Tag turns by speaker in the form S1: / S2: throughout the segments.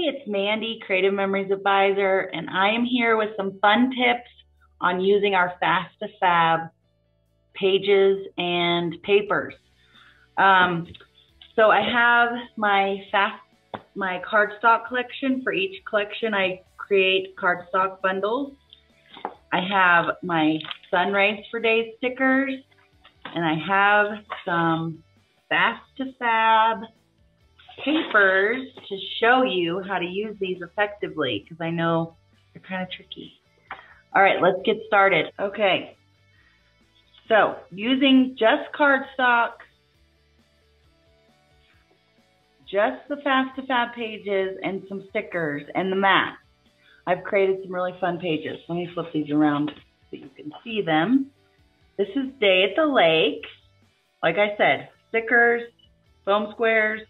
S1: it's Mandy, Creative Memories Advisor, and I am here with some fun tips on using our Fast to Fab pages and papers. So I have my cardstock collection. For each collection, I create cardstock bundles. I have my Sunrays for Days stickers, and I have some Fast to Fab papers to show you how to use these effectively, because I know they're kind of tricky. All right, let's get started. Okay, so using just cardstock, just the Fast to Fab pages and some stickers and the mat, I've created some really fun pages. Let me flip these around so you can see them. This is Day at the Lake. Like I said, stickers, foam squares,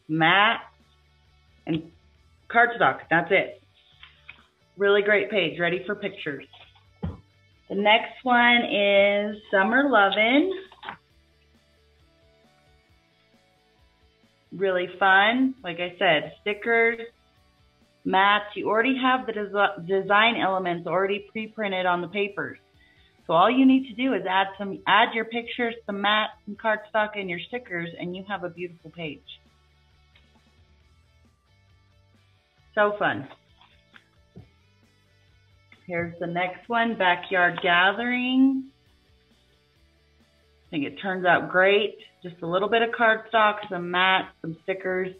S1: mats, and cardstock. That's it. Really great page, ready for pictures. The next one is Summer Lovin'. Really fun. Like I said, stickers, mats. You already have the design elements already pre-printed on the papers. So all you need to do is add your pictures, some mats, some cardstock, and your stickers, and you have a beautiful page. So fun. Here's the next one, Backyard Gathering. I think it turns out great. Just a little bit of cardstock, some mats, some stickers.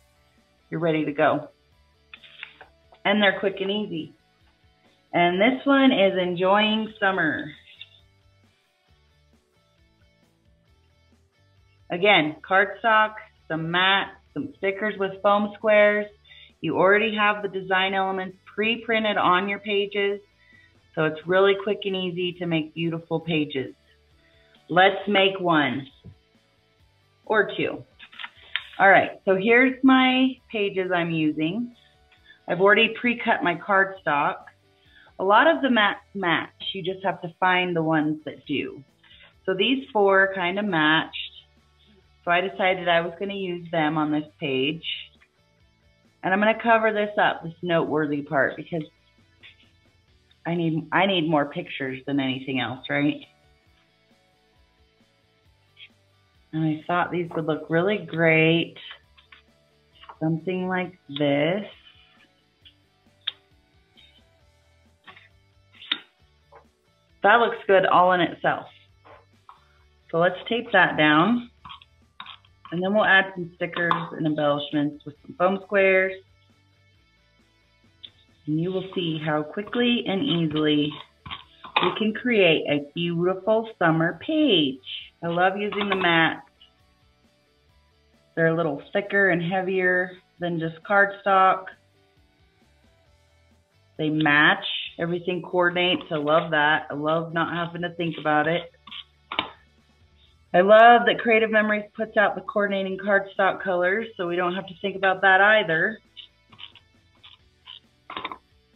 S1: You're ready to go. And they're quick and easy. And this one is Enjoying Summer. Again, cardstock, some mats, some stickers with foam squares. You already have the design elements pre-printed on your pages, so it's really quick and easy to make beautiful pages. Let's make one or two. All right, so here's my pages I'm using. I've already pre-cut my cardstock. A lot of the mats match. You just have to find the ones that do. So these four kind of matched. So I decided I was going to use them on this page. And I'm going to cover this up, this noteworthy part, because I need more pictures than anything else, right? And I thought these would look really great. Something like this. That looks good all in itself. So let's tape that down. And then we'll add some stickers and embellishments with some foam squares. And you will see how quickly and easily we can create a beautiful summer page. I love using the mats. They're a little thicker and heavier than just cardstock. They match. Everything coordinates. I love that. I love not having to think about it. I love that Creative Memories puts out the coordinating cardstock colors, so we don't have to think about that either.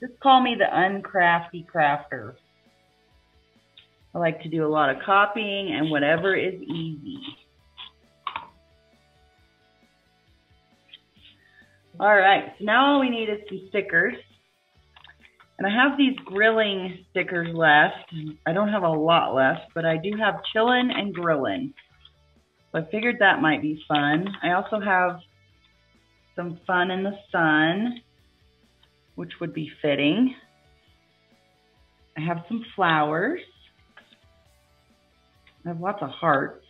S1: Just call me the Un-Crafty crafter. I like to do a lot of copying and whatever is easy. All right, so now all we need is some stickers. And I have these grilling stickers left. I don't have a lot left, but I do have chillin' and grillin'. So I figured that might be fun. I also have some fun in the sun, which would be fitting. I have some flowers. I have lots of hearts.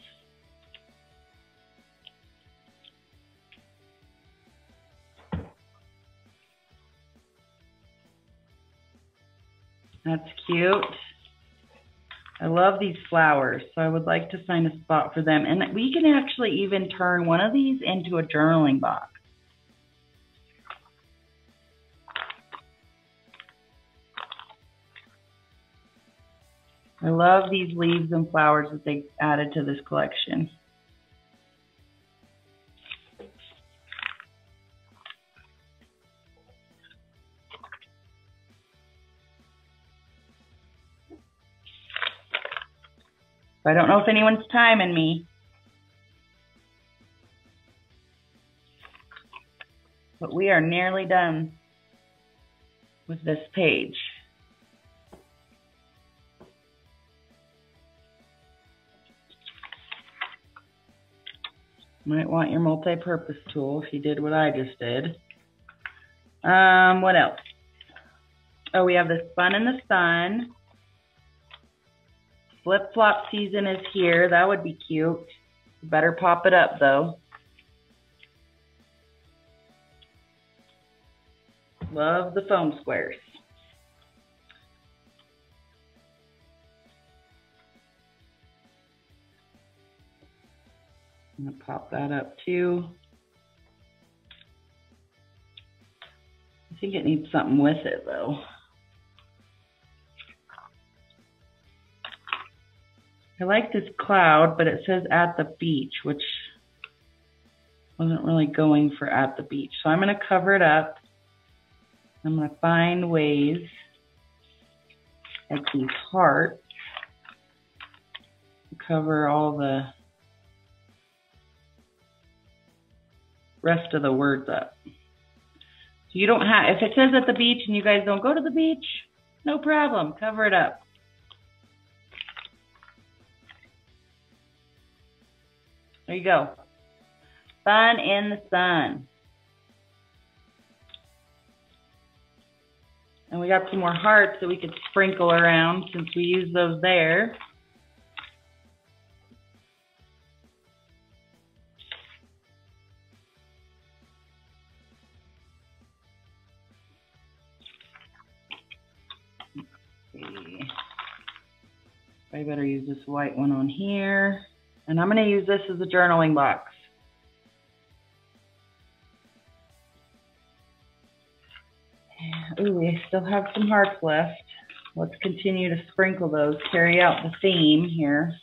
S1: That's cute. I love these flowers, so I would like to find a spot for them. And we can actually even turn one of these into a journaling box. I love these leaves and flowers that they added to this collection. I don't know if anyone's timing me. But we are nearly done. with this page. Might want your multi-purpose tool if you did what I just did. What else? Oh, we have this Fun in the Sun. Flip-flop season is here. That would be cute. Better pop it up, though. Love the foam squares. I'm going to pop that up, too. I think it needs something with it, though. I like this cloud, but it says at the beach, which wasn't really going for at the beach. So I'm going to cover it up. I'm going to find ways, like these hearts, to cover all the rest of the words up. So you don't have, if it says at the beach and you guys don't go to the beach, no problem, cover it up. There you go. Fun in the Sun. And we got some more hearts that we could sprinkle around since we use those there. Let's see. I better use this white one on here. And I'm going to use this as a journaling box. Ooh, we still have some hearts left. Let's continue to sprinkle those, carry out the theme here.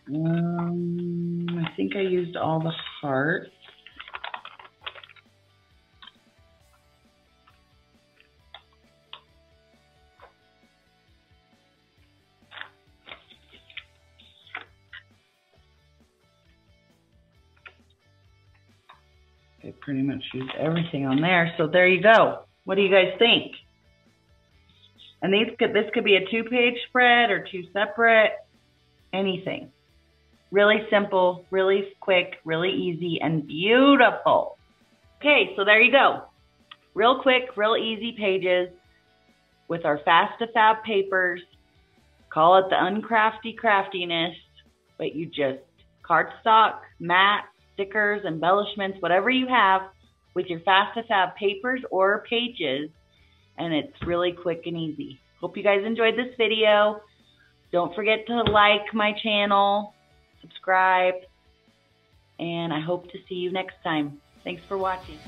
S1: I think I used all the hearts. I pretty much used everything on there. So there you go. What do you guys think? And this could be a 2-page spread or 2 separate, anything. Really simple, really quick, really easy, and beautiful. Okay, so there you go. Real quick, real easy pages with our Fast to Fab papers. Call it the Un-Crafty craftiness, but you just cardstock, matte, stickers, embellishments, whatever you have with your Fast to Fab papers or pages, and it's really quick and easy. Hope you guys enjoyed this video. Don't forget to like my channel, subscribe, and I hope to see you next time. Thanks for watching.